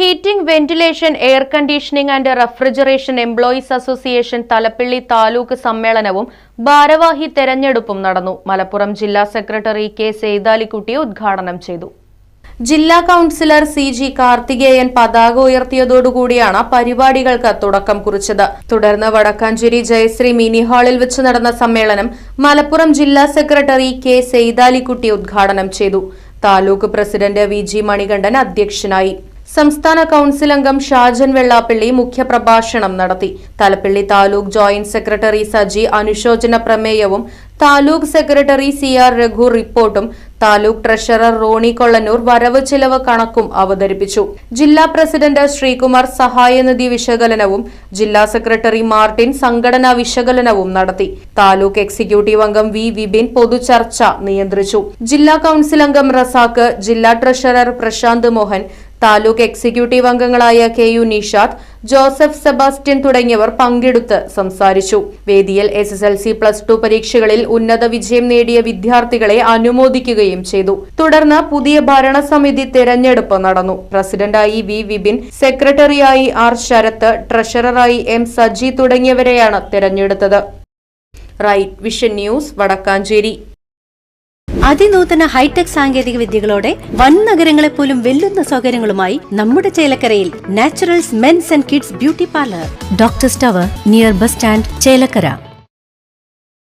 Heating, ventilation, air conditioning and refrigeration employees association Thalappilly taluk സമ്മേളനവും ഭാരവാഹി തെരഞ്ഞെടുപ്പും നടന്നു. മലപ്പുറം ജില്ലാ സെക്രട്ടറി കെ സെയ്താലിക്കുട്ടി ഉദ്ഘാടനം ചെയ്തു. ജില്ലാ കൌൺസിലർ CG കാർത്തികേയൻ പതാക ഉയർത്തിയതോടുകൂടിയാണ് പരിപാടികൾക്ക് തുടക്കം കുറിച്ചത്. തുടർന്ന് വടക്കാഞ്ചേരി ജയശ്രീ മിനി ഹാളിൽ വെച്ച് നടന്ന സമ്മേളനം മലപ്പുറം ജില്ലാ സെക്രട്ടറി കെ സെയ്താലിക്കുട്ടി ഉദ്ഘാടനം ചെയ്തു. താലൂക്ക് പ്രസിഡന്റ് VG മണികണ്ഠൻ അധ്യക്ഷനായി. സംസ്ഥാന കൌൺസിൽ അംഗം ഷാജൻ വെള്ളാപ്പള്ളി മുഖ്യപ്രഭാഷണം നടത്തി. തലപ്പള്ളി താലൂക്ക് ജോയിന്റ് സെക്രട്ടറി സജി അനുശോചന പ്രമേയവും താലൂക്ക് സെക്രട്ടറി CR രഘു റിപ്പോർട്ടും താലൂക്ക് ട്രഷറർ റോണി കൊള്ളന്നൂർ വരവ് ചെലവ് കണക്കും അവതരിപ്പിച്ചു. ജില്ലാ പ്രസിഡന്റ് ശ്രീകുമാർ സഹായനിധി വിശകലനവും ജില്ലാ സെക്രട്ടറി മാർട്ടിൻ സംഘടനാ വിശകലനവും നടത്തി. താലൂക്ക് എക്സിക്യൂട്ടീവ് അംഗം V വിപിൻ പൊതുചർച്ച നിയന്ത്രിച്ചു. ജില്ലാ കൌൺസിൽ അംഗം റസാഖ്, ജില്ലാ ട്രഷറർ പ്രശാന്ത് മോഹൻ, താലൂക്ക് എക്സിക്യൂട്ടീവ് അംഗങ്ങളായ KU നിഷാദ്, ജോസഫ് സെബാസ്റ്റ്യൻ തുടങ്ങിയവർ പങ്കെടുത്ത് സംസാരിച്ചു. വേദിയിൽ SSLC+2 പരീക്ഷകളിൽ ഉന്നത വിജയം നേടിയ വിദ്യാർത്ഥികളെ അനുമോദിക്കുകയും ചെയ്തു. തുടർന്ന് പുതിയ ഭരണസമിതി തെരഞ്ഞെടുപ്പ് നടന്നു. പ്രസിഡന്റായി V വിപിൻ, സെക്രട്ടറിയായി R ശരത്ത്, ട്രഷററായി M സജി തുടങ്ങിയവരെയാണ് തെരഞ്ഞെടുത്തത്. Right Vision News, Vadakkanchery. അതിനൂതന ഹൈടെക് സാങ്കേതിക വിദ്യകളോടെ വൻ നഗരങ്ങളെപ്പോലും വെല്ലുന്ന സൗകര്യങ്ങളുമായി നമ്മുടെ ചേലക്കരയിൽ Naturals men's and kids beauty parlour, doctors tower, near bus stand, Chelakkara.